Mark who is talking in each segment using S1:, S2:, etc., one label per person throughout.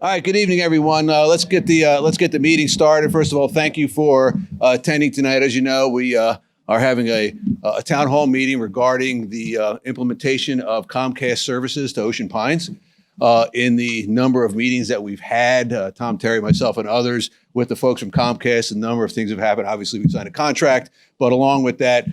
S1: All right, good evening, everyone. Let's get the meeting started. First of all, thank you for attending tonight. As you know, we are having a town hall meeting regarding the implementation of Comcast services to Ocean Pines. In the number of meetings that we've had, Tom, Terry, myself, and others with the folks from Comcast, a number of things have happened. Obviously, we signed a contract, but along with that,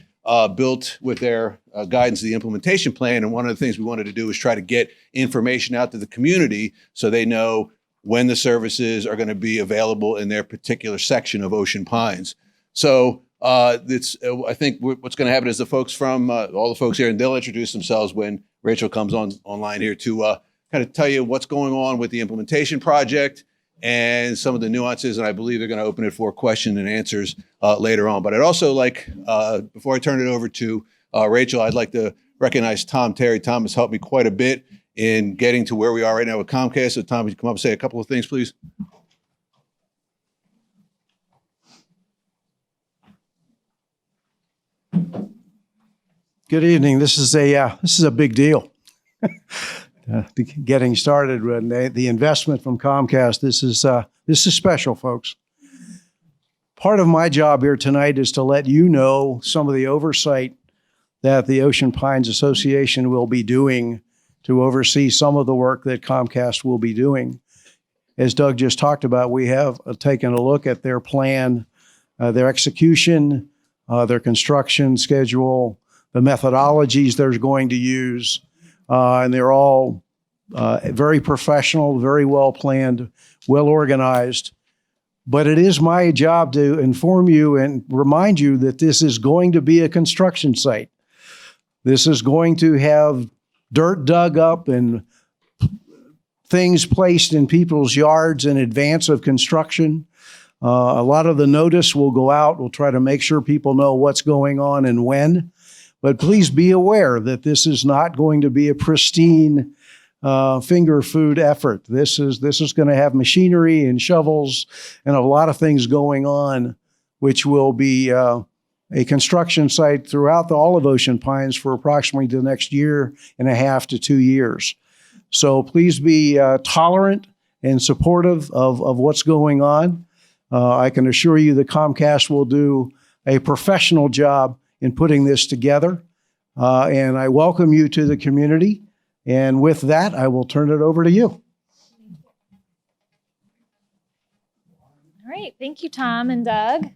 S1: built with their guidance the implementation plan. And one of the things we wanted to do is try to get information out to the community so they know when the services are going to be available in their particular section of Ocean Pines. So I think what's going to happen is the folks from all the folks here, and they'll introduce themselves when Rachel comes online here to kind of tell you what's going on with the implementation project and some of the nuances. And I believe they're going to open it for question and answers later on. But I'd also like, before I turn it over to Rachel, I'd like to recognize Tom Terry. Tom has helped me quite a bit in getting to where we are right now with Comcast. So Tom, would you come up and say a couple of things, please?
S2: Good evening. This is a big deal. Getting started with the investment from Comcast. This is special, folks. Part of my job here tonight is to let you know some of the oversight that the Ocean Pines Association will be doing to oversee some of the work that Comcast will be doing. As Doug just talked about, we have taken a look at their plan, their execution, their construction schedule, the methodologies they're going to use, and they're all very professional, very well planned, well organized. But it is my job to inform you and remind you that this is going to be a construction site. This is going to have dirt dug up and things placed in people's yards in advance of construction. A lot of the notice will go out. We'll try to make sure people know what's going on and when. But please be aware that this is not going to be a pristine finger food effort. This is going to have machinery and shovels and a lot of things going on, which will be a construction site throughout all of Ocean Pines for approximately the next year and a half to 2 years. So please be tolerant and supportive of what's going on. I can assure you that Comcast will do a professional job in putting this together. And I welcome you to the community. And with that, I will turn it over to you.
S3: All right. Thank you, Tom and Doug.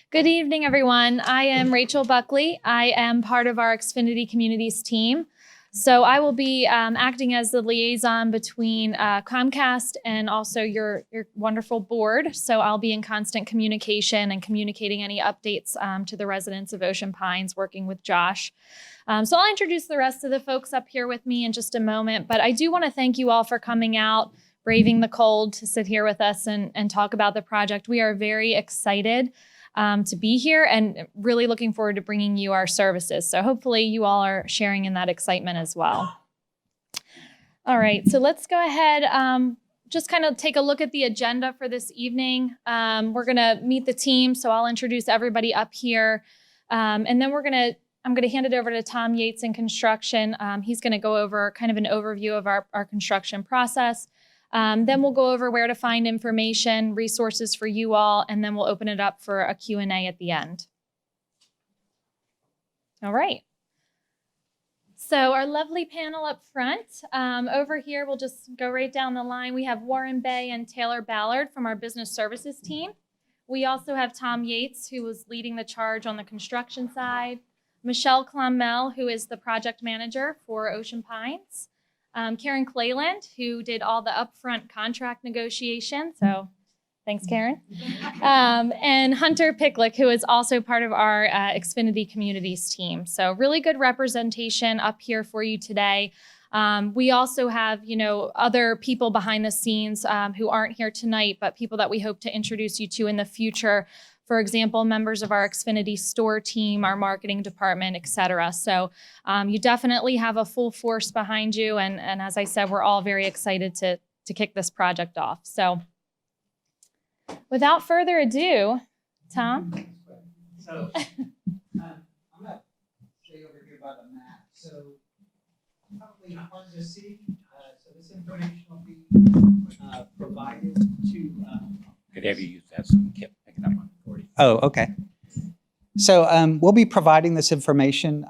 S3: Good evening, everyone. I am Rachel Buckley. I am part of our Xfinity Communities team. So I will be acting as the liaison between Comcast and also your wonderful board. So I'll be in constant communication and communicating any updates to the residents of Ocean Pines, working with Josh. So I'll introduce the rest of the folks up here with me in just a moment. But I do want to thank you all for coming out, braving the cold to sit here with us and talk about the project. We are very excited to be here and really looking forward to bringing you our services. So hopefully you all are sharing in that excitement as well. All right, so let's go ahead, just kind of take a look at the agenda for this evening. We're gonna meet the team, so I'll introduce everybody up here. And then I'm gonna hand it over to Tom Yates in construction. He's gonna go over kind of an overview of our construction process. Then we'll go over where to find information, resources for you all, and then we'll open it up for a Q&A at the end. All right. So our lovely panel up front. Over here, we'll just go right down the line. We have Warren Bay and Taylor Ballard from our business services team. We also have Tom Yates, who was leading the charge on the construction side. Michelle Clommel, who is the project manager for Ocean Pines. Karen Clayland, who did all the upfront contract negotiation. So thanks, Karen. And Hunter Picklick, who is also part of our Xfinity Communities team. So really good representation up here for you today. We also have, other people behind the scenes who aren't here tonight, but people that we hope to introduce you to in the future. For example, members of our Xfinity store team, our marketing department, et cetera. So you definitely have a full force behind you. And as I said, we're all very excited to kick this project off. So without further ado, Tom.
S4: So I'm going to stay over here by the map. So probably hard to see. So this information will be provided to,
S5: Could have you use that so we kept picking up on the 40?
S4: oh, okay. So we'll be providing this information,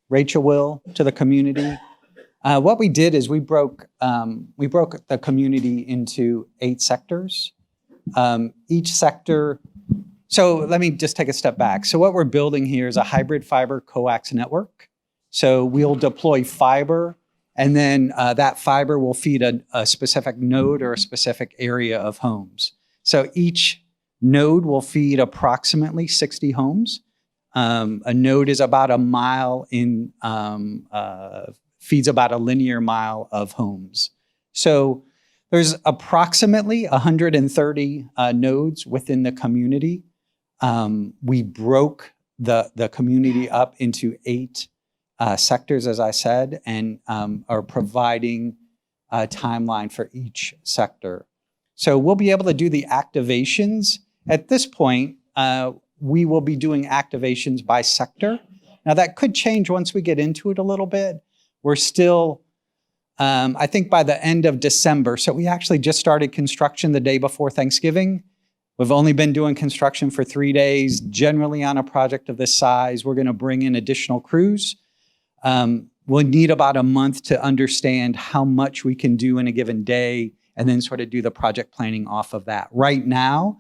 S4: Rachel will, to the community. What we did is we broke the community into 8 sectors. Each sector, so let me just take a step back. So what we're building here is a hybrid fiber coax network. So we'll deploy fiber, and then that fiber will feed a specific node or a specific area of homes. So each node will feed approximately 60 homes. A node is about a mile in, feeds about a linear mile of homes. So there's approximately 130 nodes within the community. We broke the community up into 8 sectors, as I said, and are providing a timeline for each sector. So we'll be able to do the activations. At this point, we will be doing activations by sector. Now that could change once we get into it a little bit. We're still, I think by the end of December, so we actually just started construction the day before Thanksgiving. We've only been doing construction for 3 days. Generally on a project of this size, we're gonna bring in additional crews. We'll need about a month to understand how much we can do in a given day and then sort of do the project planning off of that. Right now,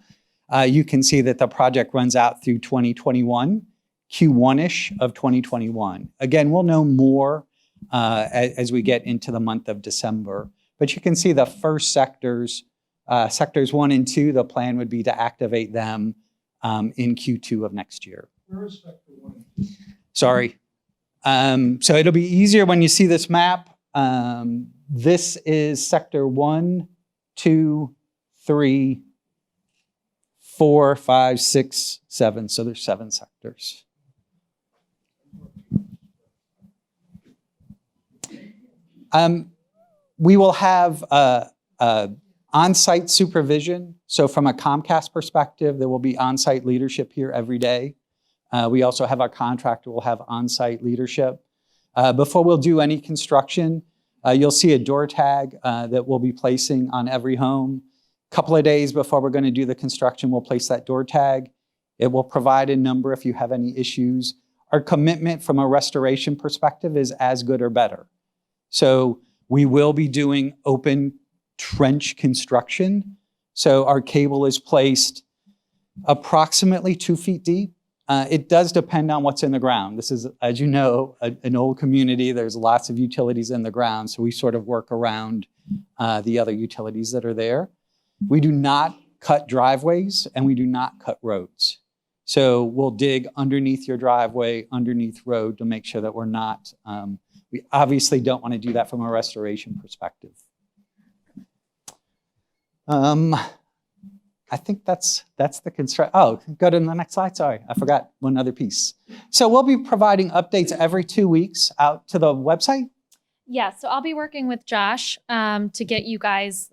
S4: you can see that the project runs out through 2021, Q1-ish of 2021. Again, we'll know more as we get into the month of December. But you can see the first sectors, sectors 1 and 2, the plan would be to activate them in Q2 of next year.
S2: Where is sector 1?
S4: Sorry. So it'll be easier when you see this map. This is sector 1, 2, 3, 4, 5, 6, 7. So there's 7 sectors. We will have on-site supervision. So from a Comcast perspective, there will be on-site leadership here every day. We also have our contractor will have on-site leadership. Before we'll do any construction, you'll see a door tag that we'll be placing on every home. A couple of days before we're going to do the construction, we'll place that door tag. It will provide a number if you have any issues. Our commitment from a restoration perspective is as good or better. So we will be doing open trench construction. So our cable is placed approximately 2 feet deep. It does depend on what's in the ground. This is, as you know, an old community. There's lots of utilities in the ground, so we sort of work around the other utilities that are there. We do not cut driveways, and we do not cut roads. So we'll dig underneath your driveway, underneath road to make sure that we're not, we obviously don't want to do that from a restoration perspective. I think that's the construct. Oh, go to the next slide. Sorry, I forgot one other piece. So we'll be providing updates every 2 weeks out to the website.
S3: Yeah, so I'll be working with Josh to get you guys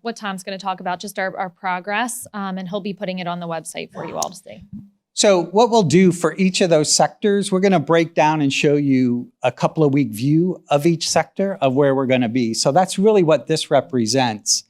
S3: what Tom's going to talk about, just our progress, and he'll be putting it on the website for you all to see.
S4: So what we'll do for each of those sectors, we're going to break down and show you a couple of week view of each sector of where we're going to be. So that's really what this represents.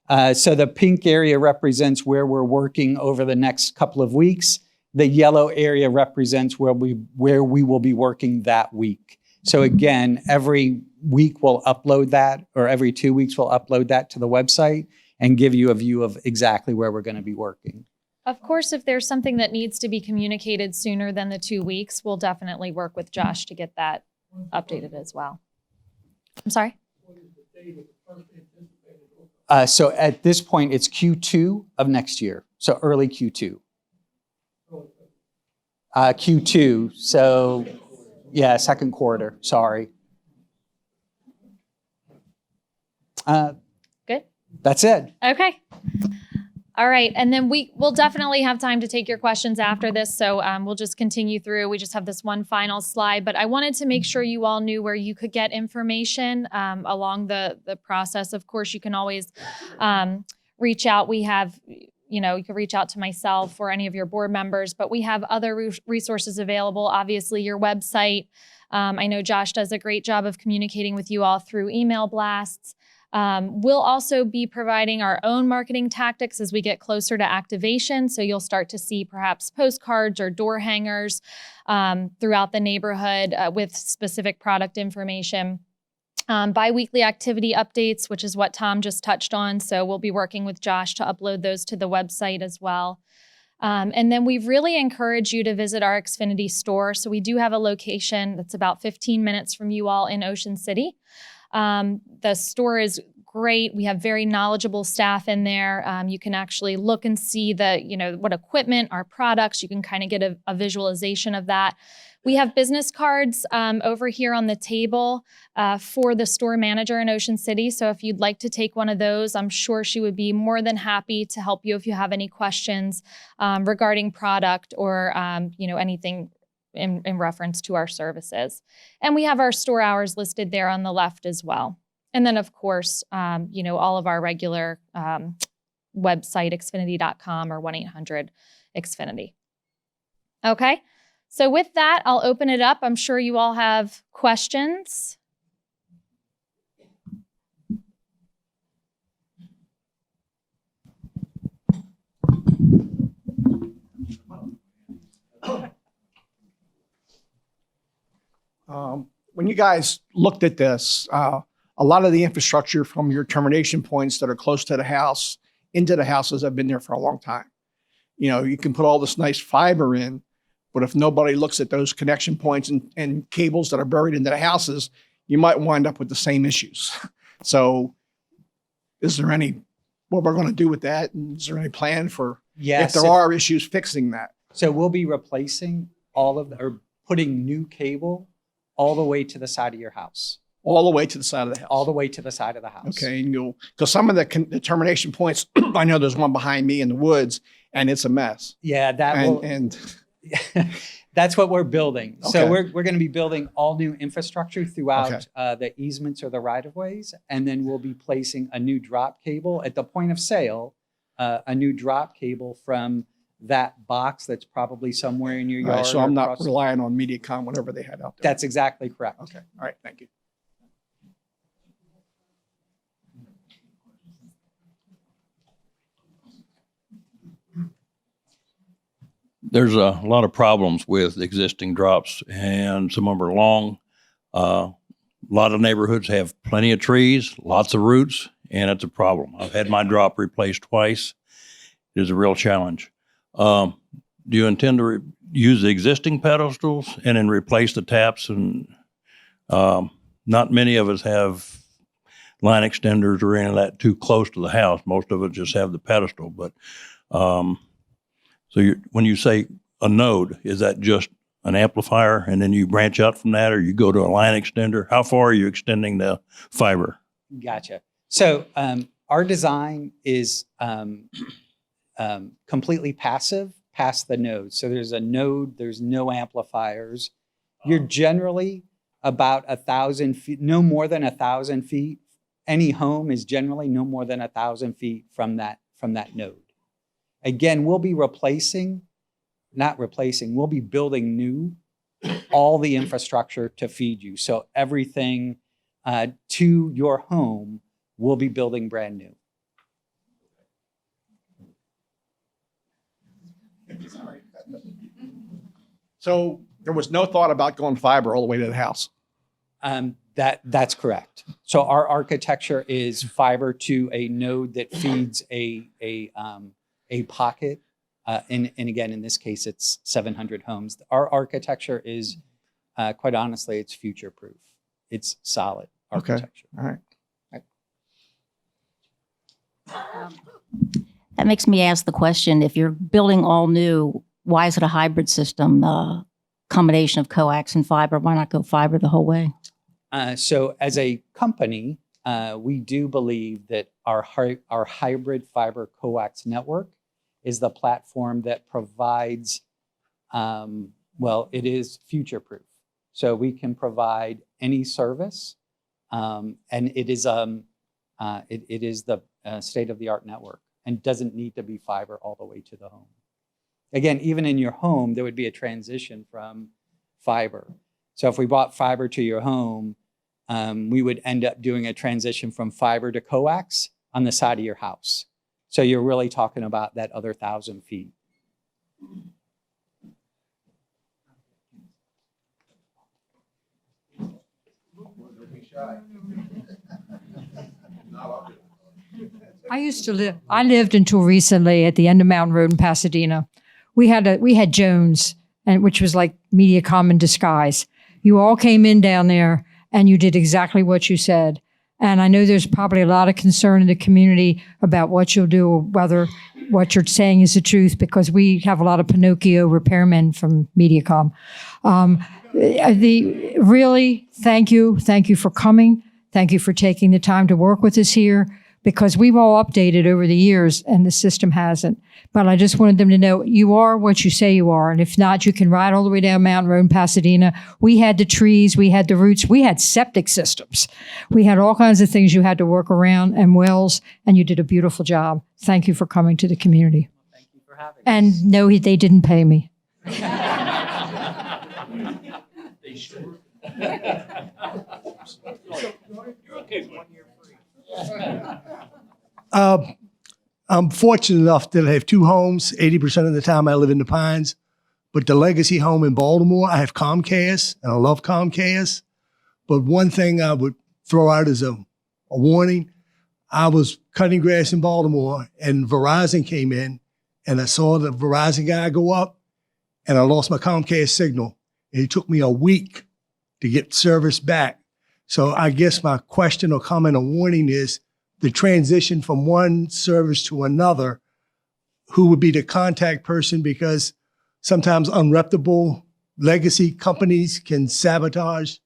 S4: So the pink area represents where we're working over the next couple of weeks. The yellow area represents where we will be working that week. So again, every week we'll upload that, or every 2 weeks we'll upload that to the website and give you a view of exactly where we're going to be working.
S3: Of course, if there's something that needs to be communicated sooner than the 2 weeks, we'll definitely work with Josh to get that updated as well. I'm sorry?
S4: So at this point, it's Q2 of next year. So early Q2. Q2. So yeah, second quarter. Sorry.
S3: Good.
S4: That's it.
S3: Okay. All right. And then we'll definitely have time to take your questions after this. So we'll just continue through. We just have this one final slide, but I wanted to make sure you all knew where you could get information along the process. Of course, you can always reach out. We have, you can reach out to myself or any of your board members, but we have other resources available. Obviously, your website. I know Josh does a great job of communicating with you all through email blasts. We'll also be providing our own marketing tactics as we get closer to activation. So you'll start to see perhaps postcards or door hangers throughout the neighborhood with specific product information. Bi-weekly activity updates, which is what Tom just touched on. So we'll be working with Josh to upload those to the website as well. And then we've really encouraged you to visit our Xfinity store. So we do have a location that's about 15 minutes from you all in Ocean City. The store is great. We have very knowledgeable staff in there. You can actually look and see what equipment, our products, you can kind of get a visualization of that. We have business cards over here on the table for the store manager in Ocean City. So if you'd like to take one of those, I'm sure she would be more than happy to help you if you have any questions regarding product or anything in reference to our services. And we have our store hours listed there on the left as well. And then, of course, all of our regular website, xfinity.com or 1-800-XFINITY. Okay. So with that, I'll open it up. I'm sure you all have questions.
S6: When you guys looked at this, a lot of the infrastructure from your termination points that are close to the house into the houses have been there for a long time. You can put all this nice fiber in, but if nobody looks at those connection points and cables that are buried into the houses, you might wind up with the same issues. So is there what we're going to do with that? And is there any plan for, if there are issues, fixing that?
S4: So we'll be replacing or putting new cable all the way to the side of your house.
S6: All the way to the side of the house?
S4: All the way to the side of the house.
S6: Okay, because some of the termination points, I know there's one behind me in the woods, and it's a mess.
S4: Yeah,
S6: And
S4: that's what we're building.
S6: Okay.
S4: So we're going to be building all new infrastructure throughout the easements or the right-of-ways, and then we'll be placing a new drop cable at the point of sale, a new drop cable from that box that's probably somewhere in your yard.
S6: so I'm not relying on MediaCom, whatever they had out there.
S4: That's exactly correct.
S6: Okay, all right, thank you.
S7: There's a lot of problems with existing drops, and some of them are long. A lot of neighborhoods have plenty of trees, lots of roots, and it's a problem. I've had my drop replaced twice. It is a real challenge. Do you intend to use the existing pedestals and then replace the taps? And not many of us have line extenders or any of that too close to the house. Most of us just have the pedestal, but so when you say a node, is that just an amplifier and then you branch out from that, or you go to a line extender? How far are you extending the fiber?
S4: Gotcha. So our design is completely passive past the node. So there's a node, there's no amplifiers. You're generally about 1,000 feet, no more than 1,000 feet. Any home is generally no more than 1,000 feet from that node. Again, we'll be we'll be building new, all the infrastructure to feed you. So everything to your home, we'll be building brand new.
S6: So there was no thought about going fiber all the way to the house?
S4: That's correct. So our architecture is fiber to a node that feeds a pocket. And again, in this case, it's 700 homes. Our architecture is, quite honestly, it's future-proof. It's solid architecture.
S6: All right.
S8: That makes me ask the question, if you're building all new, why is it a hybrid system, combination of coax and fiber? Why not go fiber the whole way?
S4: So as a company, we do believe that our hybrid fiber coax network is the platform that provides, it is future-proof. So we can provide any service, and it is the state-of-the-art network and doesn't need to be fiber all the way to the home. Again, even in your home, there would be a transition from fiber. So if we brought fiber to your home, we would end up doing a transition from fiber to coax on the side of your house. So you're really talking about that other 1,000 feet.
S9: I lived until recently at the end of Mountain Road in Pasadena. We had Jones, and which was like MediaCom in disguise. You all came in down there and you did exactly what you said. And I know there's probably a lot of concern in the community about what you'll do, or whether what you're saying is the truth, because we have a lot of Pinocchio repairmen from MediaCom. Really, thank you. Thank you for coming. Thank you for taking the time to work with us here, because we've all updated over the years and the system hasn't. But I just wanted them to know you are what you say you are. And if not, you can ride all the way down Mountain Road in Pasadena. We had the trees, we had the roots, we had septic systems. We had all kinds of things you had to work around and wells, and you did a beautiful job. Thank you for coming to the community.
S4: Thank you for having us.
S9: And no, they didn't pay me.
S10: I'm fortunate enough that I have two homes. 80% of the time I live in the Pines. But the legacy home in Baltimore, I have Comcast, and I love Comcast. But one thing I would throw out as a warning, I was cutting grass in Baltimore, and Verizon came in, and I saw the Verizon guy go up, and I lost my Comcast signal. And it took me a week to get service back. So I guess my question or comment or warning is the transition from one service to another, who would be the contact person? Because sometimes unreputable legacy companies can sabotage.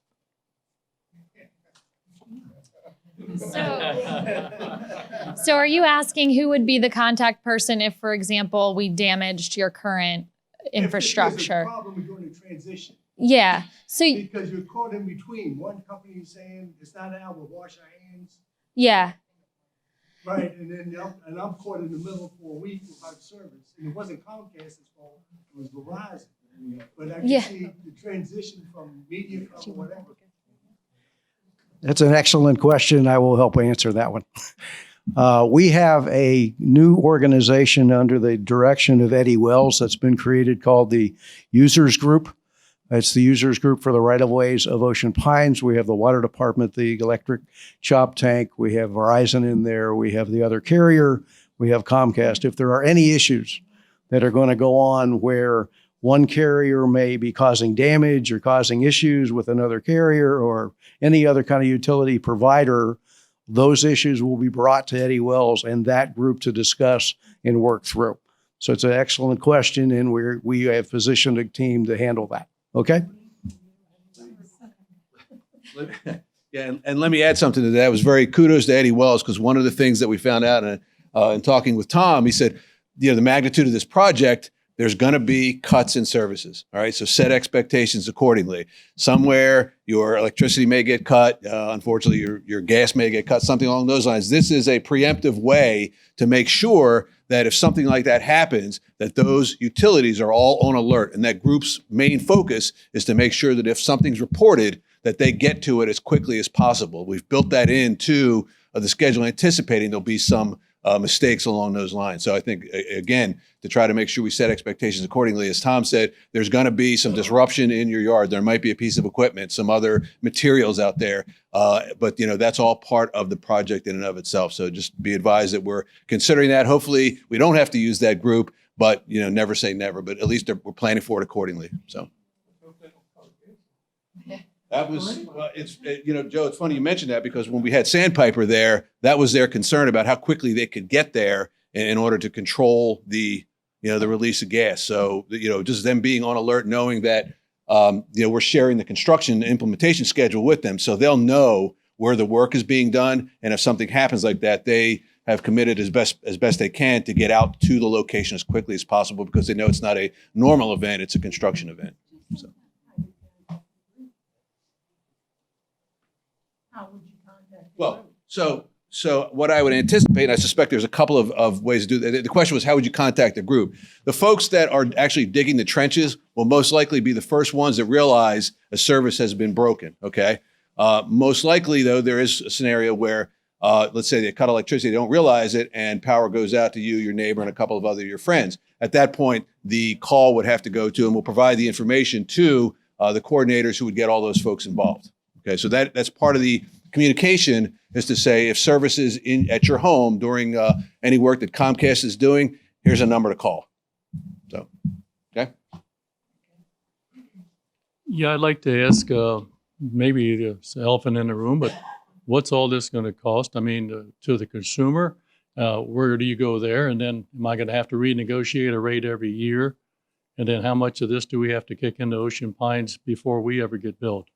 S3: So are you asking who would be the contact person if, for example, we damaged your current infrastructure?
S10: If there's a problem during the transition.
S3: Yeah. So
S10: Because you're caught in between. One company is saying it's not out, we'll wash our hands.
S3: yeah.
S10: Right, and then I'm caught in the middle for a week without service. And it wasn't Comcast's fault, it was Verizon. But I can
S3: Yeah.
S10: see the transition from MediaCom or whatever.
S2: That's an excellent question. I will help answer that one. We have a new organization under the direction of Eddie Wells that's been created called the Users Group. It's the Users Group for the right-of-ways of Ocean Pines. We have the water department, the electric chop tank. We have Verizon in there. We have the other carrier. We have Comcast. If there are any issues that are going to go on where one carrier may be causing damage or causing issues with another carrier or any other kind of utility provider, those issues will be brought to Eddie Wells and that group to discuss and work through. So it's an excellent question, and we have positioned a team to handle that. Okay?
S1: Yeah, and let me add something to that. It was very kudos to Eddie Wells, because one of the things that we found out in talking with Tom, he said, the magnitude of this project, there's going to be cuts in services. All right, so set expectations accordingly. Somewhere your electricity may get cut. Unfortunately, your gas may get cut. Something along those lines. This is a preemptive way to make sure that if something like that happens, that those utilities are all on alert, and that group's main focus is to make sure that if something's reported, that they get to it as quickly as possible. We've built that into the schedule, anticipating there'll be some mistakes along those lines. So I think, again, to try to make sure we set expectations accordingly, as Tom said, there's going to be some disruption in your yard. There might be a piece of equipment, some other materials out there, but that's all part of the project in and of itself. So just be advised that we're considering that. Hopefully, we don't have to use that group, but never say never. But at least we're planning for it accordingly. So. That was, Joe, it's funny you mentioned that, because when we had Sandpiper there, that was their concern about how quickly they could get there in order to control the release of gas. So, just them being on alert, knowing that, we're sharing the construction implementation schedule with them. So they'll know where the work is being done. And if something happens like that, they have committed as best they can to get out to the location as quickly as possible, because they know it's not a normal event, it's a construction event. So.
S10: How would you contact?
S1: Well, so what I would anticipate, and I suspect there's a couple of ways to do that. The question was, how would you contact the group? The folks that are actually digging the trenches will most likely be the first ones that realize a service has been broken, okay? Most likely, though, there is a scenario where, let's say they cut electricity, they don't realize it, and power goes out to you, your neighbor, and a couple of other your friends. At that point, the call would have to go to, and we'll provide the information to the coordinators who would get all those folks involved. Okay, so that's part of the communication, is to say if service is at your home during any work that Comcast is doing, here's a number to call. So, okay.
S11: Yeah, I'd like to ask, maybe the elephant in the room, but what's all this going to cost? I mean, to the consumer, where do you go there? And then am I going to have to renegotiate a rate every year? And then how much of this do we have to kick into Ocean Pines before we ever get billed?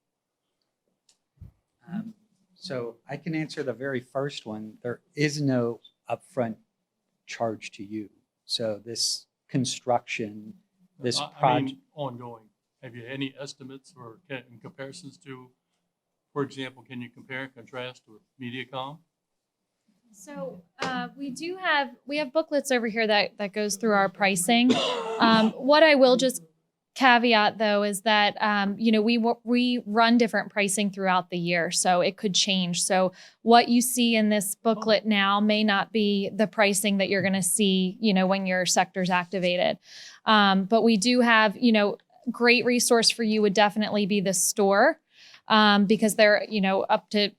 S4: So I can answer the very first one. There is no upfront charge to you. So this construction, this
S11: I
S4: project.
S11: mean, ongoing. Have you any estimates or in comparisons to, for example, can you compare and contrast with MediaCom?
S3: So we have booklets over here that goes through our pricing. What I will just caveat though is that we run different pricing throughout the year, so it could change. So what you see in this booklet now may not be the pricing that you're going to see, when your sector's activated. But we do have, great resource for you would definitely be the store, because they're, up to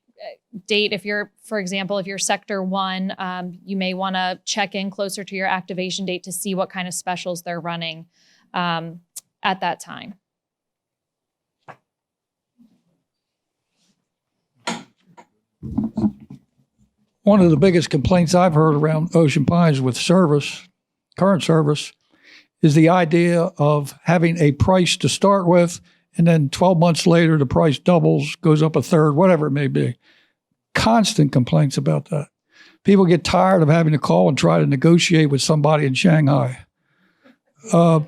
S3: date. If you're, for example, if you're sector 1, you may want to check in closer to your activation date to see what kind of specials they're running at that time.
S12: One of the biggest complaints I've heard around Ocean Pines with current service, is the idea of having a price to start with, and then 12 months later, the price doubles, goes up a third, whatever it may be. Constant complaints about that. People get tired of having to call and try to negotiate with somebody in Shanghai. I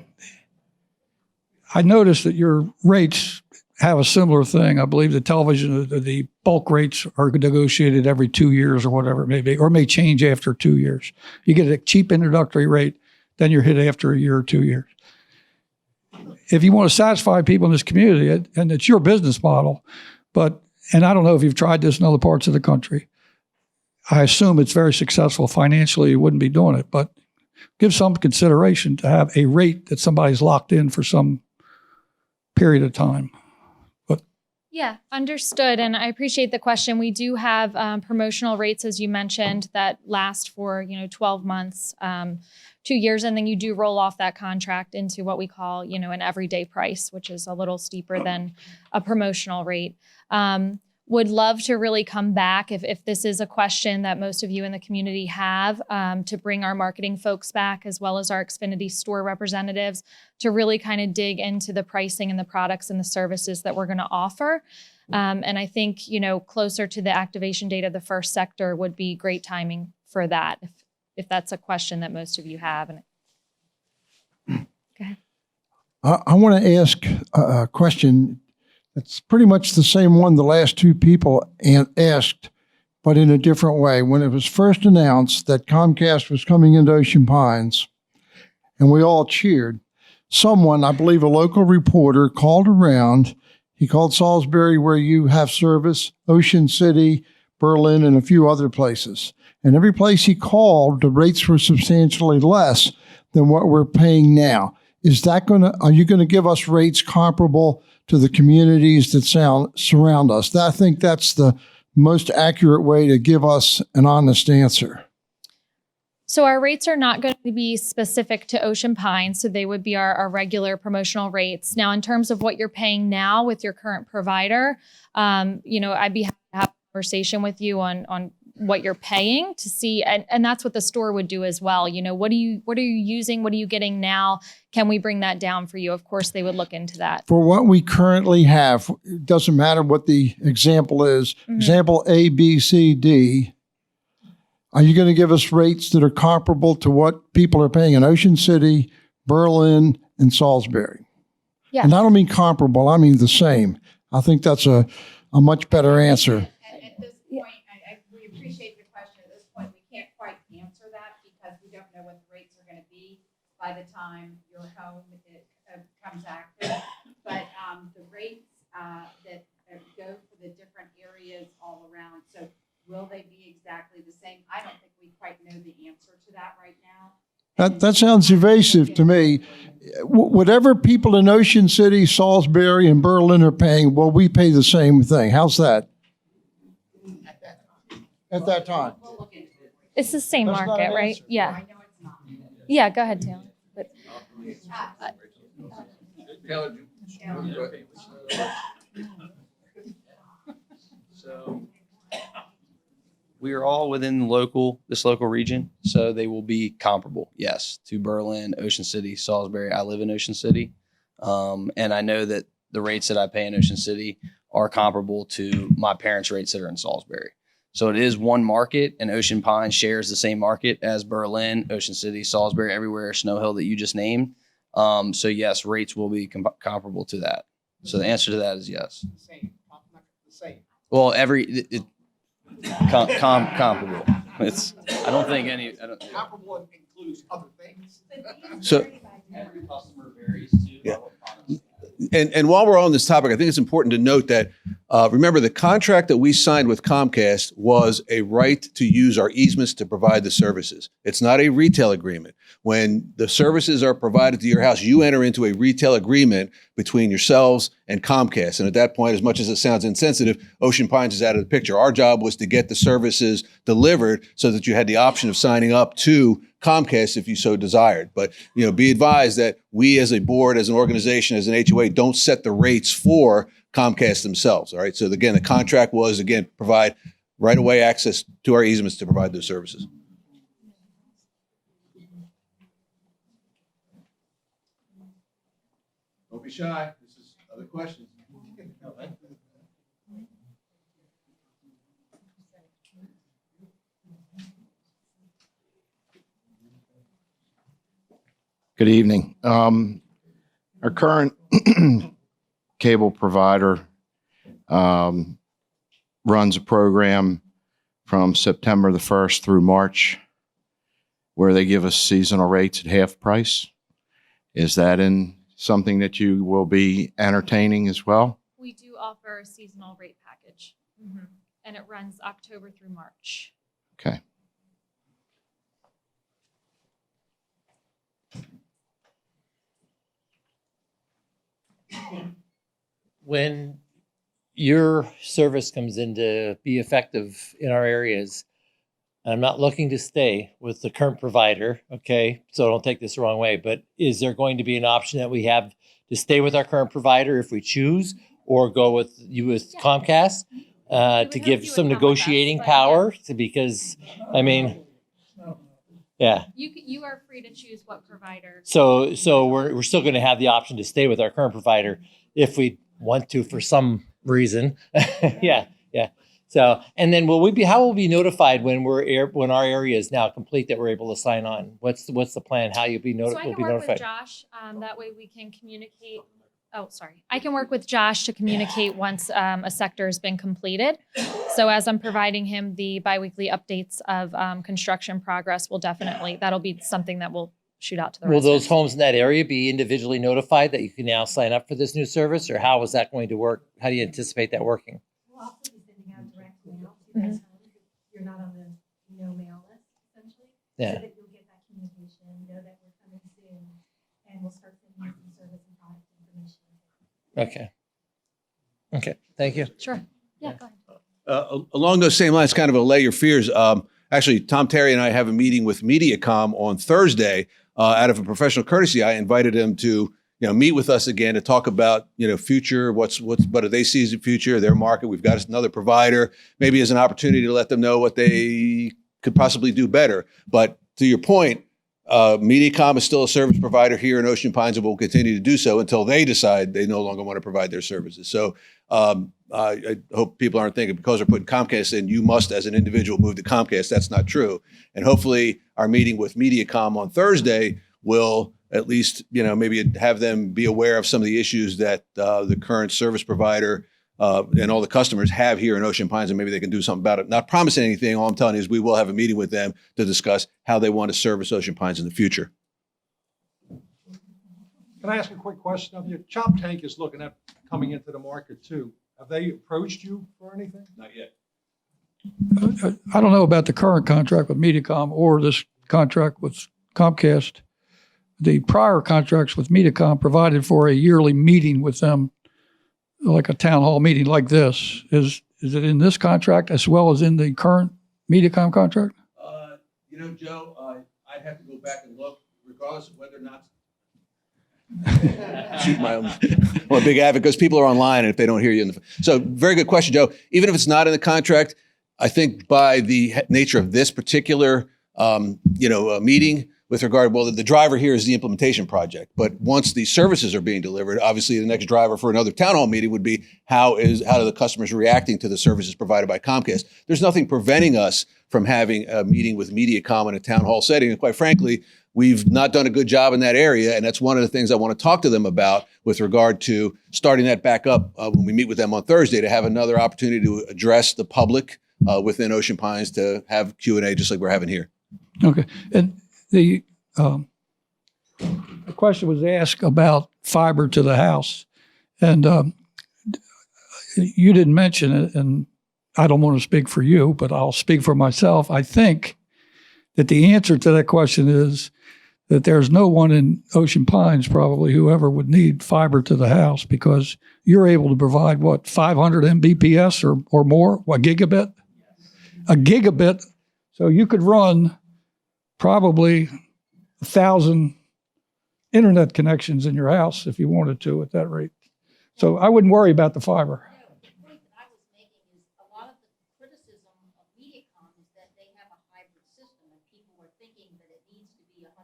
S12: noticed that your rates have a similar thing. I believe the television, the bulk rates are negotiated every 2 years or whatever it may be, or may change after 2 years. You get a cheap introductory rate, then you're hit after a year or 2 years. If you want to satisfy people in this community, and it's your business model, and I don't know if you've tried this in other parts of the country. I assume it's very successful financially. You wouldn't be doing it, but give some consideration to have a rate that somebody's locked in for some period of time.
S3: Yeah, understood. And I appreciate the question. We do have promotional rates, as you mentioned, that last for 12 months, 2 years, and then you do roll off that contract into what we call an everyday price, which is a little steeper than a promotional rate. Would love to really come back if this is a question that most of you in the community have, to bring our marketing folks back, as well as our Xfinity store representatives, to really kind of dig into the pricing and the products and the services that we're going to offer. And I think, closer to the activation date of the first sector would be great timing for that, if that's a question that most of you have. Go ahead.
S13: I want to ask a question. It's pretty much the same one the last two people asked, but in a different way. When it was first announced that Comcast was coming into Ocean Pines, and we all cheered, someone, I believe a local reporter, called around. He called Salisbury, where you have service, Ocean City, Berlin, and a few other places. And every place he called, the rates were substantially less than what we're paying now. Are you going to give us rates comparable to the communities that surround us? I think that's the most accurate way to give us an honest answer.
S3: So our rates are not going to be specific to Ocean Pines, so they would be our regular promotional rates. Now, in terms of what you're paying now with your current provider, I'd be happy to have a conversation with you on what you're paying to see, and that's what the store would do as well. What are you using? What are you getting now? Can we bring that down for you? Of course, they would look into that.
S13: For what we currently have, it doesn't matter what the example is. Mm-hmm. Example A, B, C, D. Are you going to give us rates that are comparable to what people are paying in Ocean City, Berlin, and Salisbury?
S3: Yeah.
S13: And I don't mean comparable, I mean the same. I think that's a much better answer.
S14: At this point, we appreciate the question. At this point, we can't quite answer that because we don't know what the rates are going to be by the time your home comes active. But the rates that go for the different answer to that right now.
S13: That sounds evasive to me. Whatever people in Ocean City, Salisbury, and Berlin are paying, well, we pay the same thing. How's that? At that time.
S3: It's the same
S13: That's not
S3: market,
S13: an
S3: right?
S13: answer.
S3: Yeah. Yeah, go ahead, Taylor. But,
S15: So we are all within this local region, so they will be comparable, yes, to Berlin, Ocean City, Salisbury. I live in Ocean City, and I know that the rates that I pay in Ocean City are comparable to my parents' rates that are in Salisbury. So it is one market, and Ocean Pines shares the same market as Berlin, Ocean City, Salisbury, everywhere, Snow Hill that you just named. So yes, rates will be comparable to that. So the answer to that is yes.
S6: The same.
S15: Well, comparable. It's. I don't think any.
S6: Comparable includes other things.
S1: So,
S15: Every customer varies too.
S1: Yeah. And while we're on this topic, I think it's important to note that, remember, the contract that we signed with Comcast was a right to use our easements to provide the services. It's not a retail agreement. When the services are provided to your house, you enter into a retail agreement between yourselves and Comcast. And at that point, as much as it sounds insensitive, Ocean Pines is out of the picture. Our job was to get the services delivered so that you had the option of signing up to Comcast if you so desired. But, be advised that we as a board, as an organization, as an HOA, don't set the rates for Comcast themselves. All right. So again, the contract was, provide right-of-way access to our easements to provide those services. Don't be shy. This is other questions.
S16: Good evening. Our current cable provider runs a program from September the 1st through March where they give us seasonal rates at half price. Is that in something that you will be entertaining as well?
S3: we do offer a seasonal rate package, and it runs October through March.
S16: Okay.
S17: When your service comes in to be effective in our areas, I'm not looking to stay with the current provider, okay? So don't take this the wrong way, but is there going to be an option that we have to stay with our current provider if we choose, or go with Comcast to give some negotiating power? Because, I mean, yeah.
S3: You are free to choose what provider.
S17: So we're still going to have the option to stay with our current provider if we want to for some reason. Yeah. So, and then how will we be notified when when our area is now complete that we're able to sign on? What's the plan? How you'll be
S3: So I
S17: will
S3: can
S17: be
S3: work
S17: notified?
S3: with Josh. That way we can communicate. Oh, sorry. I can work with Josh to communicate once a sector has been completed. So as I'm providing him the biweekly updates of construction progress, that'll be something that we'll shoot out to the
S17: Will
S3: residents.
S17: those homes in that area be individually notified that you can now sign up for this new service, or how is that going to work? How do you anticipate that working?
S18: We'll also be sending out direct mail to those homes if you're not on the no mail list, essentially.
S17: Yeah.
S18: So that you'll get that communication, know that we're coming soon, and we'll start sending you some service and product information.
S17: Okay. Thank you.
S3: Sure. Yeah, go ahead.
S1: Along those same lines, kind of allay your fears. Actually, Tom Terry and I have a meeting with MediaCom on Thursday. Out of a professional courtesy, I invited him to meet with us again to talk about future, what do they see as the future of their market. We've got another provider, maybe as an opportunity to let them know what they could possibly do better. But to your point, MediaCom is still a service provider here in Ocean Pines and will continue to do so until they decide they no longer want to provide their services. So I hope people aren't thinking because we're putting Comcast in, you must as an individual move to Comcast. That's not true. And hopefully our meeting with MediaCom on Thursday will at least, maybe have them be aware of some of the issues that the current service provider and all the customers have here in Ocean Pines, and maybe they can do something about it. Not promising anything. All I'm telling you is we will have a meeting with them to discuss how they want to service Ocean Pines in the future.
S12: Can I ask a quick question? Your chop tank is looking at coming into the market too. Have they approached you for anything?
S1: Not yet.
S12: I don't know about the current contract with MediaCom or this contract with Comcast, the prior contracts with Mediacom provided for a yearly meeting with them, like a town hall meeting like this. Is it in this contract as well as in the current Mediacom contract?
S1: Joe, I'd have to go back and look, regardless of whether or not. Shoot I'm a big advocate because people are online, and if they don't hear you, so very good question, Joe. Even if it's not in the contract, I think by the nature of this particular, meeting with regard, well, the driver here is the implementation project. But once the services are being delivered, obviously the next driver for another town hall meeting would be how are the customers reacting to the services provided by Comcast. There's nothing preventing us from having a meeting with Mediacom in a town hall setting. And quite frankly, we've not done a good job in that area. And that's one of the things I want to talk to them about with regard to starting that back up when we meet with them on Thursday, to have another opportunity to address the public within Ocean Pines, to have Q&A just like we're having here.
S12: Okay. And the question was asked about fiber to the house. And you didn't mention it, and I don't want to speak for you, but I'll speak for myself. I think that the answer to that question is that there's no one in Ocean Pines probably who ever would need fiber to the house, because you're able to provide, 500 Mbps or more, what, gigabit? A gigabit. So you could run probably 1,000 internet connections in your house if you wanted to at that rate. So I wouldn't worry about the fiber.
S14: The point that I was making is a lot of the criticism of Mediacom is that they have a hybrid system, and people are thinking that it needs to be 100%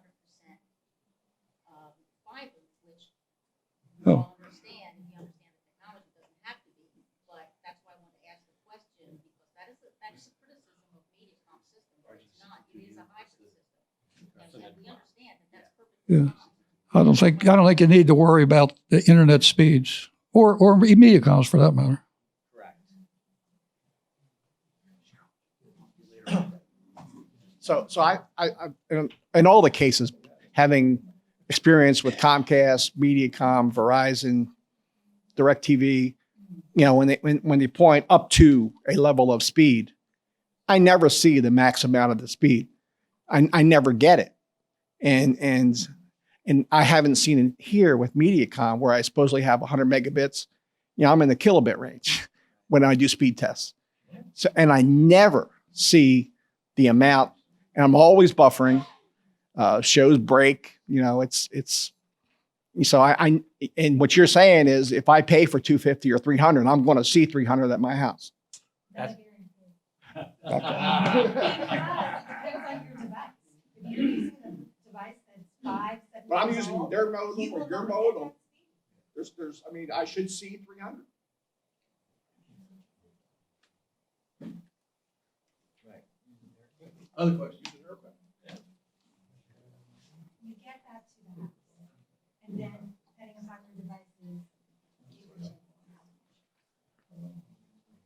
S14: fiber, which you all understand, and you understand the technology doesn't have to be. But that's why I wanted to ask the question, because that is a criticism of Mediacom system, but it's not. It is a hybrid system, and we understand that that's perfectly
S12: Yeah. I don't think you need to worry about the internet speeds or Mediacoms for that matter.
S6: So I in all the cases, having experience with Comcast, Mediacom, Verizon, DirecTV, when they point up to a level of speed, I never see the max amount of the speed. I never get it. And I haven't seen it here with Mediacom, where I supposedly have 100 megabits. I'm in the kilobit range when I do speed tests. So, and I never see the amount, and I'm always buffering. Shows break. It's so and what you're saying is, if I pay for 250 or 300, I'm going to see 300 at my house.
S18: Depends on your device. If you're using a device that's 5, 7
S6: But I'm
S18: years
S6: using
S18: old,
S6: their modem
S18: you
S6: or
S18: will
S6: your
S18: not
S6: modem.
S18: get
S6: I should see 300.
S1: Other questions?
S18: You get that to the house. And then, depending upon your devices,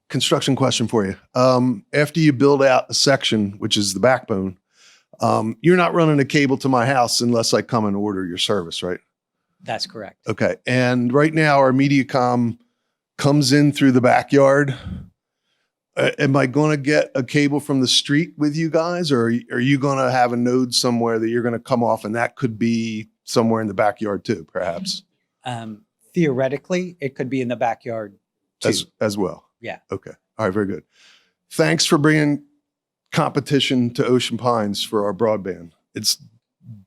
S19: Construction question for you. After you build out a section, which is the backbone, you're not running a cable to my house unless I come and order your service, right?
S4: That's correct.
S19: Okay. And right now our Mediacom comes in through the backyard. Am I going to get a cable from the street with you guys, or are you going to have a node somewhere that you're going to come off, and that could be somewhere in the backyard too, perhaps?
S4: Theoretically, it could be in the backyard too.
S19: As well.
S4: Yeah.
S19: Okay. All right. Very good. Thanks for bringing competition to Ocean Pines for our broadband. It's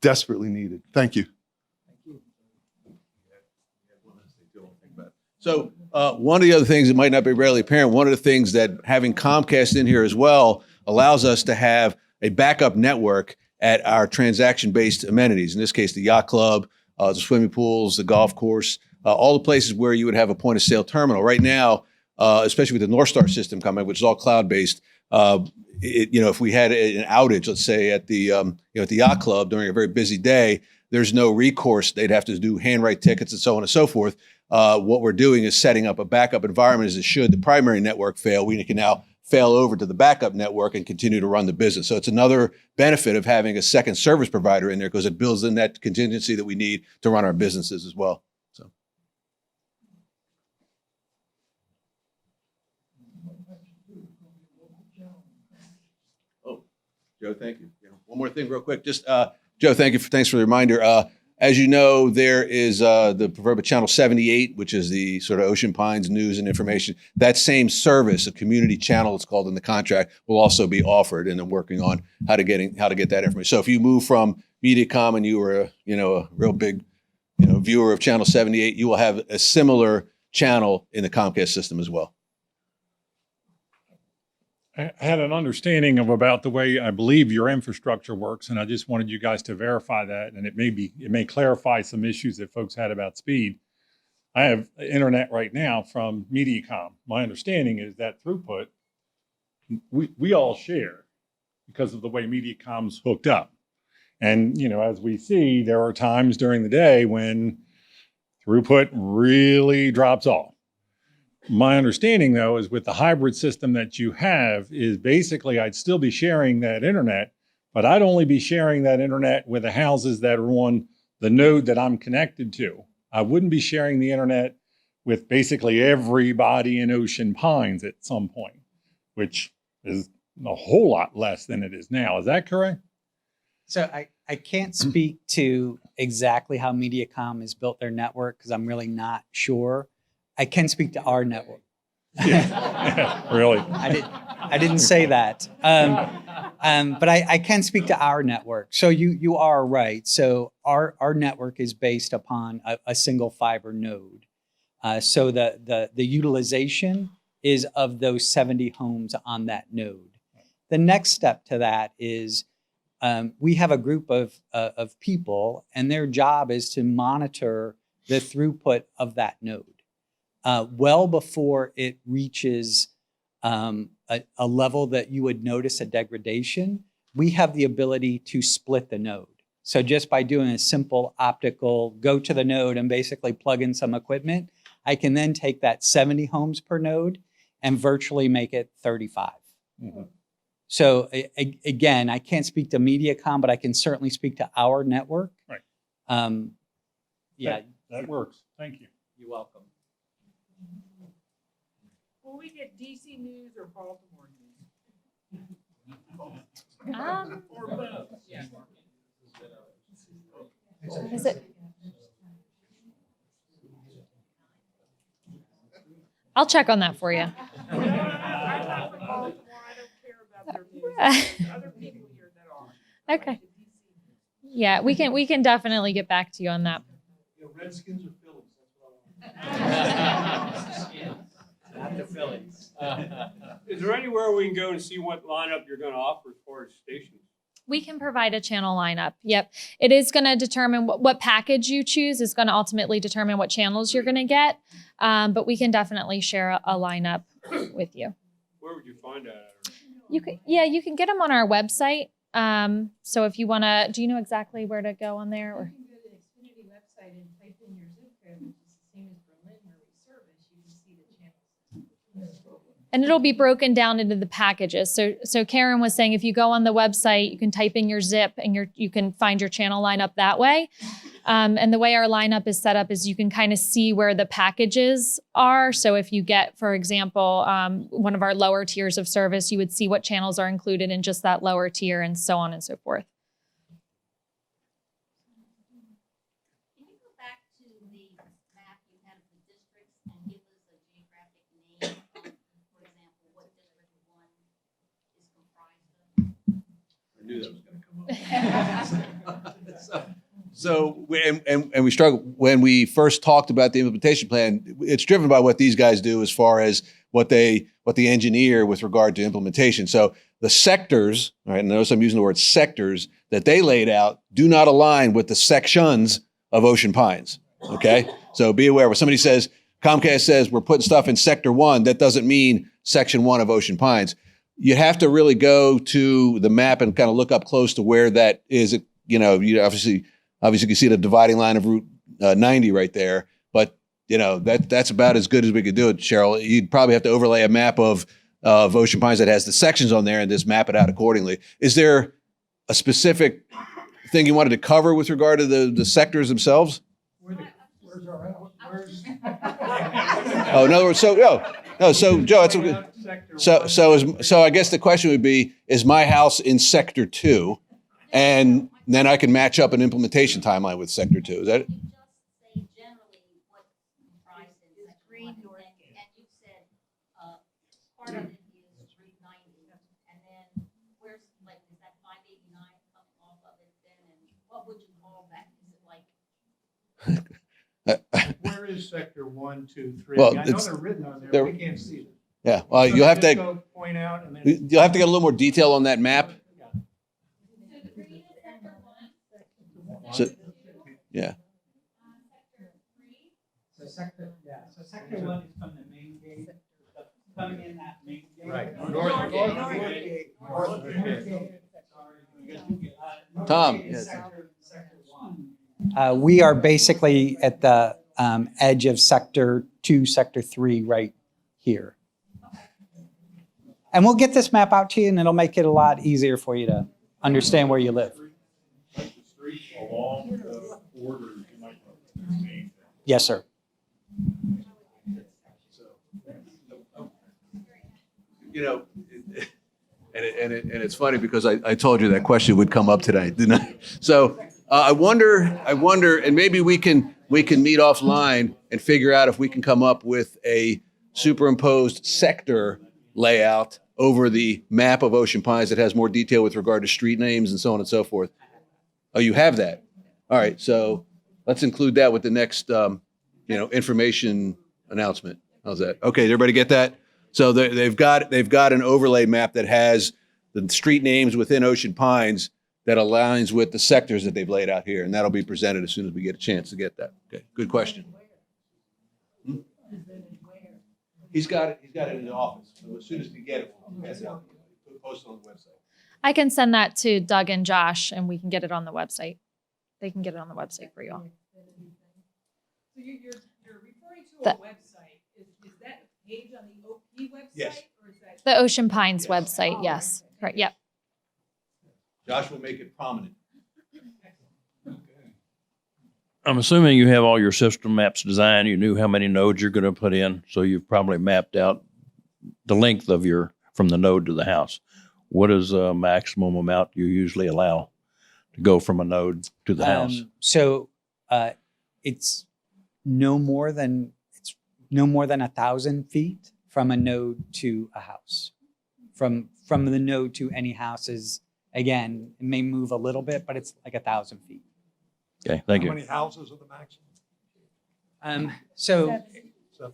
S19: desperately needed. Thank you.
S1: So one of the other things that might not be readily apparent, one of the things that having Comcast in here as well allows us to have a backup network at our transaction-based amenities. In this case, the yacht club, the swimming pools, the golf course, all the places where you would have a point-of-sale terminal. Right now, especially with the North Star system coming, which is all cloud-based, if we had an outage, let's say at the at the yacht club during a very busy day, there's no recourse. They'd have to do handwrite tickets and so on and so forth. What we're doing is setting up a backup environment as it should the primary network fail. We can now fail over to the backup network and continue to run the business. So it's another benefit of having a second service provider in there, because it builds in that contingency that we need to run our businesses as well. So. Oh, Joe, thank you. One more thing real quick. Just, Joe, thanks for the reminder. As you know, there is the proverbial Channel 78, which is the sort of Ocean Pines news and information. That same service, a community channel, it's called in the contract, will also be offered, and I'm working on how to get that information. So if you move from Mediacom and you were a real big viewer of Channel 78, you will have a similar channel in the Comcast system as well.
S20: I had an understanding of about the way I believe your infrastructure works, and I just wanted you guys to verify that, and it may clarify some issues that folks had about speed. I have internet right now from Mediacom. My understanding is that throughput we all share because of the way Mediacom's hooked up. And as we see, there are times during the day when throughput really drops off. My understanding, though, is with the hybrid system that you have is basically I'd still be sharing that internet, but I'd only be sharing that internet with the houses that are on the node that I'm connected to. I wouldn't be sharing the internet with basically everybody in Ocean Pines at some point, which is a whole lot less than it is now. Is that correct?
S4: So I can't speak to exactly how Mediacom has built their network because I'm really not sure. I can speak to our network.
S20: Yeah. Really?
S4: I didn't say that. But I can speak to our network. So you are right. So our network is based upon a single fiber node. So the utilization is of those 70 homes on that node. The next step to that is we have a group of people, and their job is to monitor the throughput of that node. Well before it reaches a level that you would notice a degradation, we have the ability to split the node. So just by doing a simple optical go to the node and basically plug in some equipment, I can then take that 70 homes per node and virtually make it 35. Mm-hmm. So again, I can't speak to Mediacom, but I can certainly speak to our network.
S20: Right.
S4: Yeah.
S20: That works. Thank you.
S4: You're welcome.
S21: Will we get DC news or Baltimore news?
S3: Or
S21: both?
S3: Yeah. Is it? I'll check on that for you. Okay. Yeah, we can definitely get back to you on that.
S21: Redskins or Phillies?
S22: Not the Phillies.
S21: Is there anywhere we can go and see what lineup you're going to offer as far as stations?
S3: We can provide a channel lineup. Yep. It is going to determine what package you choose is going to ultimately determine what channels you're going to get. But we can definitely share a lineup with you.
S21: Where would you find that?
S3: You can get them on our website. So if you want to, do you know exactly where to go on there? Or?
S21: You can go to the Xfinity website and type in your zip code, which is the same as Berlin where we service. You can see the channels.
S3: And it'll be broken down into the packages. So Karen was saying if you go on the website, you can type in your zip and you can find your channel lineup that way. And the way our lineup is set up is you can kind of see where the packages are. So if you get, for example, one of our lower tiers of service, you would see what channels are included in just that lower tier and so on and so forth.
S14: Can you go back to the map you had of the districts and give us a geographic name of, for example, what District 1 is comprised of?
S1: I knew that was going to come up. So we struggle when we first talked about the implementation plan. It's driven by what these guys do as far as what the engineer with regard to implementation. So the sectors, right? And notice I'm using the word sectors that they laid out do not align with the sections of Ocean Pines. Okay, so be aware when somebody says Comcast says we're putting stuff in Sector 1, that doesn't mean Section 1 of Ocean Pines. You have to really go to the map and kind of look up close to where that is. You obviously you can see the dividing line of Route 90 right there, but that's about as good as we could do it, Cheryl. You'd probably have to overlay a map of Ocean Pines that has the sections on there and just map it out accordingly. Is there a specific thing you wanted to cover with regard to the sectors themselves?
S21: Where's our
S1: Oh, in other words, so Joe, that's okay. So I guess the question would be: is my house in Sector 2? And then I can match up an implementation timeline with Sector 2. Is that it?
S14: Say generally what comprised in Sector 1, and you said part of it is 390, and then where's, like, is that 589 coming off of it then, and what would you call that? Is it like?
S2: Where is Sector 1, 2, 3?
S1: Well,
S2: I know
S1: it's-
S2: they're written on there.
S1: they're-
S2: We can't see them.
S1: Yeah, well,
S2: So
S1: you'll have
S2: just
S1: to,
S2: go point out and then.
S1: you'll have to get a little more detail on that map. So, yeah.
S4: So sector 1 is from the main gate, coming in that main gate.
S2: Right.
S1: Tom.
S4: We are basically at the edge of Sector 2, Sector 3 right here. And we'll get this map out to you, and it'll make it a lot easier for you to understand where you live. Yes, sir.
S1: You know, and it's funny because I told you that question would come up today, didn't I? So I wonder, and maybe we can meet offline and figure out if we can come up with a superimposed sector layout over the map of Ocean Pines that has more detail with regard to street names and so on and so forth. Oh, you have that. All right, so let's include that with the next, information announcement. How's that? Okay, did everybody get that? So they've got an overlay map that has the street names within Ocean Pines that aligns with the sectors that they've laid out here, and that'll be presented as soon as we get a chance to get that. Okay, good question. He's got it in the office. So as soon as we get it, we'll post it on the website.
S3: I can send that to Doug and Josh, and we can get it on the website. They can get it on the website for you all.
S21: So you're referring to
S3: The-
S21: a website. Is that a page on the OP website?
S1: Yes.
S21: Or is that?
S3: The Ocean Pines website, yes. Right, yep.
S1: Josh will make it prominent.
S5: I'm assuming you have all your system maps designed. You knew how many nodes you're going to put in, so you've probably mapped out the length of from the node to the house. What is a maximum amount you usually allow to go from a node to the house?
S4: So it's no more than 1,000 feet from a node to a house. From the node to any houses, again, it may move a little bit, but it's like 1,000 feet.
S5: Okay, thank you.
S10: How many houses are the maximum?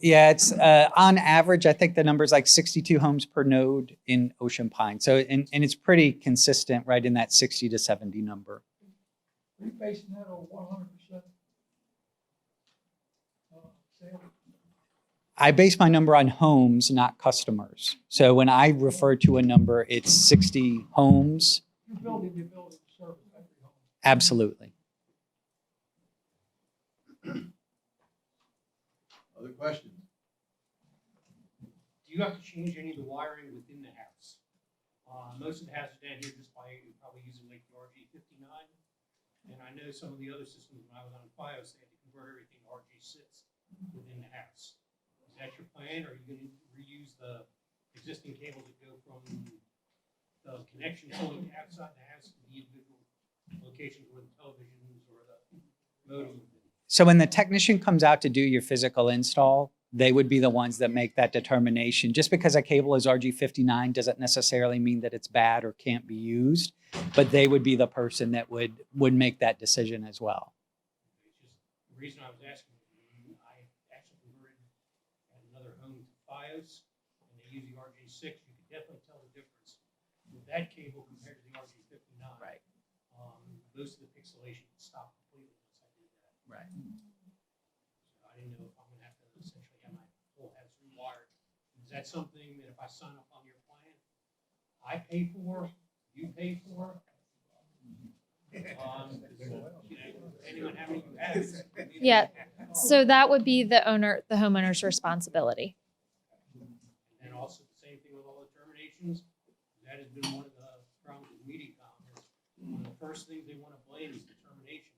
S4: Yeah, it's on average, I think the number is like 62 homes per node in Ocean Pine. So, and it's pretty consistent right in that 60 to 70 number.
S12: Are you basing that on 100%?
S4: I base my number on homes, not customers. So when I refer to a number, it's 60 homes.
S12: You're building the ability to service every home.
S4: Absolutely.
S1: Other questions?
S7: Do you have to change any of the wiring within the house? Most of the houses down here just probably using like the RG59. And I know some of the other systems when I was on FiOS, they had to convert everything to RG6 within the house. Is that your plan, or are you going to reuse the existing cables that go from the connection point outside the house to the individual locations where the televisions or the modem would be?
S4: So when the technician comes out to do your physical install, they would be the ones that make that determination. Just because a cable is RG59 doesn't necessarily mean that it's bad or can't be used, but they would be the person that would make that decision as well.
S7: The reason I was asking, I actually converted at another home to FiOS, and they use the RG6. You could definitely tell the difference with that cable compared to the RG59.
S4: Right.
S7: Most of the pixelation stopped completely once I did that.
S4: Right.
S7: So I didn't know if I'm going to have to essentially have my whole house rewired. Is that something that if I sign up on your plan, I pay for, you pay for? Depending on how many you have.
S3: Yeah, so that would be the homeowner's responsibility.
S7: And also the same thing with all the terminations. That has been one of the problems with MediaCom. Is one of the first things they want to blame is the terminations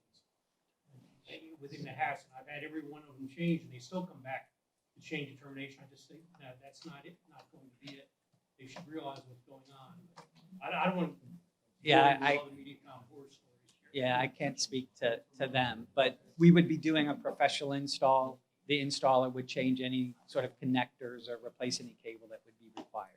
S7: within the house. And I've had every one of them change, and they still come back to change the termination. I just think, no, that's not it. Not going to be it. They should realize what's going on. I don't want to
S4: Yeah, I can't speak to them, but we would be doing a professional install. The installer would change any sort of connectors or replace any cable that would be required.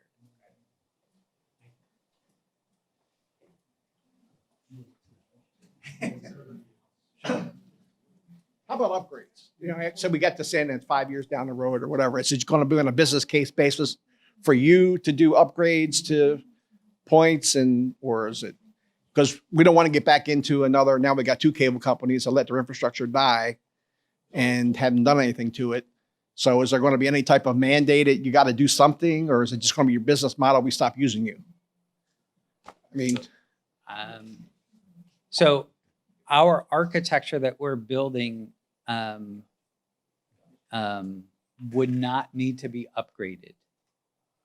S6: How about upgrades? You know, so we get this in and 5 years down the road or whatever. Is it going to be on a business case basis for you to do upgrades to points or is it, because we don't want to get back into another, now we got two cable companies that let their infrastructure die and haven't done anything to it. So is there going to be any type of mandate that you got to do something, or is it just going to be your business model? We stop using you. I mean,
S4: so our architecture that we're building would not need to be upgraded.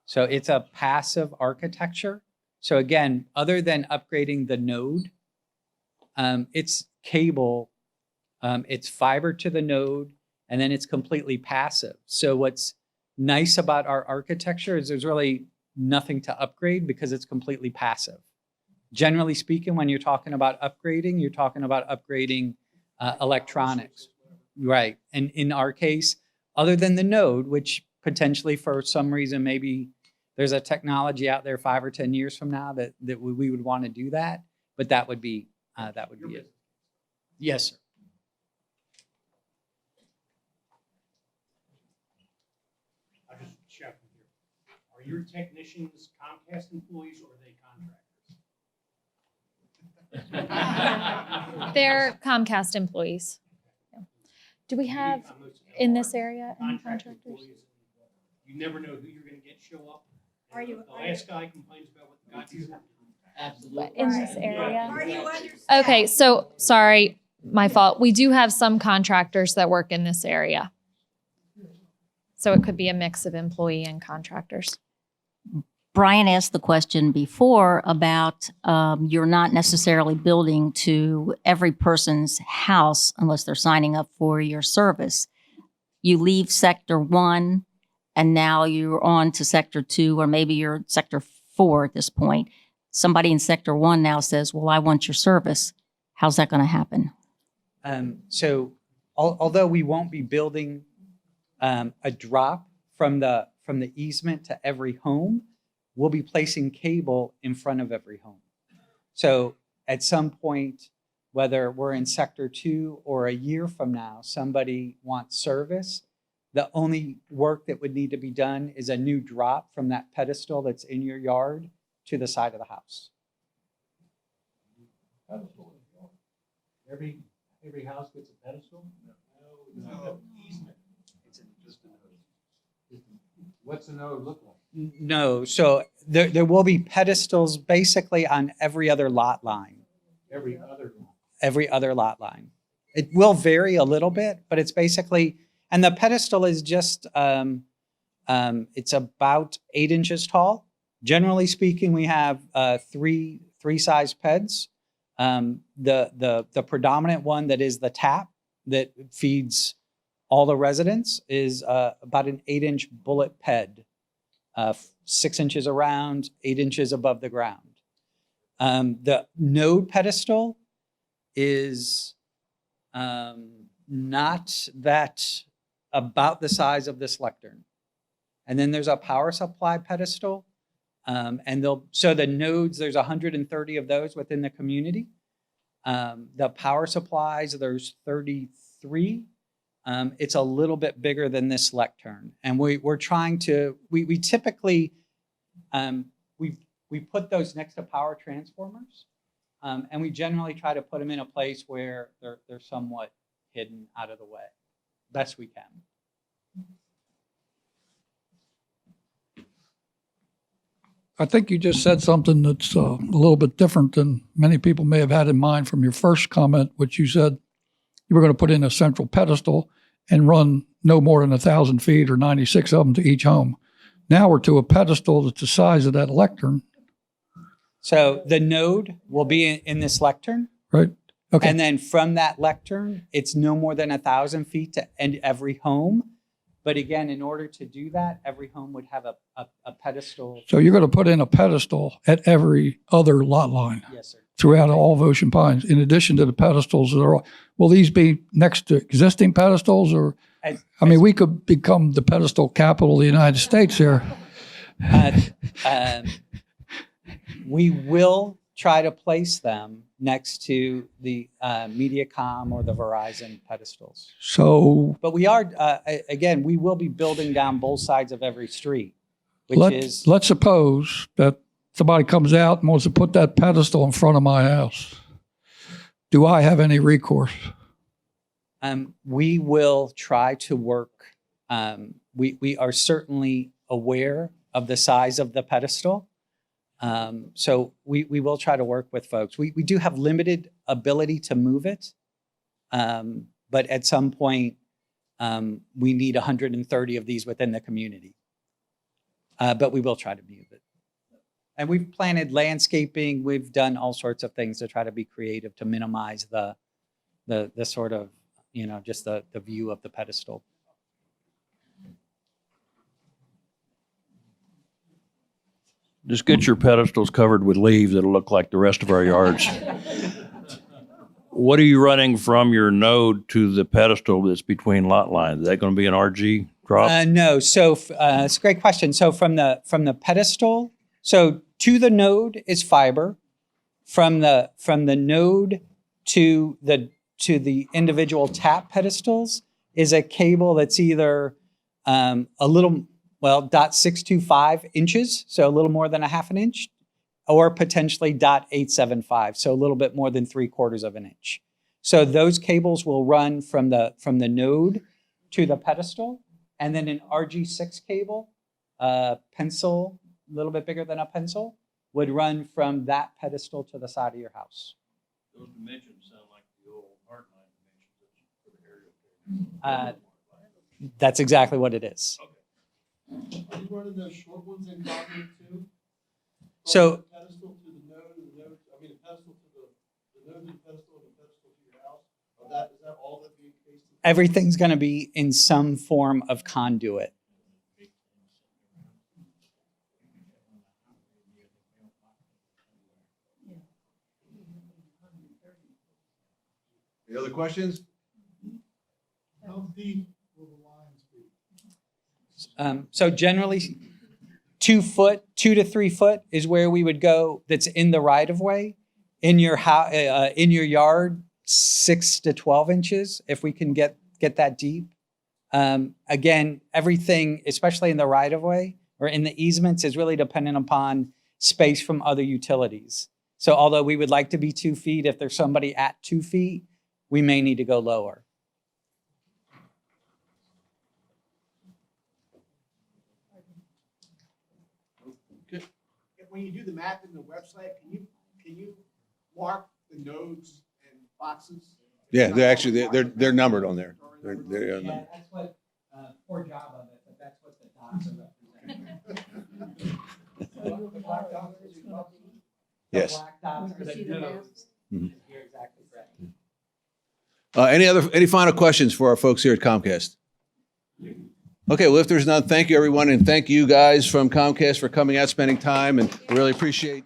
S4: So it's a passive architecture. So again, other than upgrading the node, it's cable, it's fiber to the node, and then it's completely passive. So what's nice about our architecture is there's really nothing to upgrade because it's completely passive. Generally speaking, when you're talking about upgrading, you're talking about upgrading electronics. Right. And in our case, other than the node, which potentially for some reason, maybe there's a technology out there 5 or 10 years from now that we would want to do that, but that would be it. Yes, sir.
S7: I just check here. Are your technicians Comcast employees or are they contractors?
S3: They're Comcast employees. Yeah. Do we have in this area any contractors?
S7: You never know who you're going to get show up.
S18: Are you?
S7: The last guy complains about what the guy did.
S3: Absolutely. In this area?
S18: Are you understanding?
S3: Okay, so sorry, my fault. We do have some contractors that work in this area. So it could be a mix of employee and contractors.
S14: Brian asked the question before about you're not necessarily building to every person's house unless they're signing up for your service. You leave Sector 1 and now you're on to Sector 2, or maybe you're Sector 4 at this point. Somebody in Sector 1 now says, well, I want your service. How's that going to happen?
S4: So although we won't be building a drop from the easement to every home, we'll be placing cable in front of every home. So at some point, whether we're in Sector 2 or a year from now, somebody wants service, the only work that would need to be done is a new drop from that pedestal that's in your yard to the side of the house.
S7: Every house gets a pedestal? No. Easement. It's just a node. What's the node look like?
S4: No, so there will be pedestals basically on every other lot line.
S7: Every other line.
S4: Every other lot line. It will vary a little bit, but it's basically, and the pedestal is just, it's about 8 inches tall. Generally speaking, we have three size PEDs. The predominant one that is the tap that feeds all the residents is about an 8-inch bullet PED, 6 inches around, 8 inches above the ground. The node pedestal is not that, about the size of this lectern. And then there's a power supply pedestal. So the nodes, there's 130 of those within the community. The power supplies, there's 33. It's a little bit bigger than this lectern. And we're trying to, we typically, we put those next to power transformers. And we generally try to put them in a place where they're somewhat hidden out of the way, best we can.
S12: I think you just said something that's a little bit different than many people may have had in mind from your first comment, which you said you were going to put in a central pedestal and run no more than 1,000 feet or 96 of them to each home. Now we're to a pedestal that's the size of that lectern.
S4: So the node will be in this lectern.
S12: Right. Okay.
S4: And then from that lectern, it's no more than 1,000 feet to end every home. But again, in order to do that, every home would have a pedestal.
S12: So you're going to put in a pedestal at every other lot line?
S4: Yes, sir.
S12: Throughout all of Ocean Pines, in addition to the pedestals that are, will these be next to existing pedestals or, we could become the pedestal capital of the United States here.
S4: We will try to place them next to the MediaCom or the Verizon pedestals.
S12: So
S4: But we are, again, we will be building down both sides of every street, which
S12: let's suppose that somebody comes out and wants to put that pedestal in front of my house. Do I have any recourse?
S4: We will try to work. We are certainly aware of the size of the pedestal. So we will try to work with folks. We do have limited ability to move it. But at some point, we need 130 of these within the community. But we will try to move it. And we've planted landscaping. We've done all sorts of things to try to be creative to minimize the sort of, just the view of the pedestal.
S5: Just get your pedestals covered with leaves that'll look like the rest of our yards. What are you running from your node to the pedestal that's between lot lines? Is that going to be an RG drop?
S4: No. So it's a great question. So from the pedestal, so to the node is fiber. From the node to the individual tap pedestals is a cable that's either a little, 0.625 inches, so a little more than a half an inch, or potentially 0.875, so a little bit more than 3/4 of an inch. So those cables will run from the node to the pedestal, and then an RG6 cable, pencil, a little bit bigger than a pencil, would run from that pedestal to the side of your house.
S5: Those dimensions sound like the old hardline dimensions for the aerial.
S4: That's exactly what it is.
S5: Okay.
S13: Are you running those short ones in concrete too?
S4: So
S13: the pedestal to the node, and the node, the pedestal to the node to the pedestal, and the pedestal to your house. Is that all that being cased?
S4: everything's going to be in some form of conduit.
S1: Any other questions?
S13: How deep will the lines be?
S4: So generally, 2 foot, 2 to 3 foot is where we would go. That's in the right of way. In your yard, 6 to 12 inches, if we can get that deep. Again, everything, especially in the right of way or in the easements, is really dependent upon space from other utilities. So although we would like to be 2 feet, if there's somebody at 2 feet, we may need to go lower.
S6: When you do the math in the website, can you mark the nodes and boxes?
S1: Yeah, they're actually they're numbered on there. They're
S4: Yeah, that's what poor job of it, but that's what the dots are representing. The black dots are the dots.
S1: Yes.
S4: The black dots are the nodes.
S1: Mhm.
S4: You're exactly correct.
S1: Any final questions for our folks here at Comcast? Okay, well, if there's none, thank you, everyone, and thank you guys from Comcast for coming out, spending time, and we really appreciate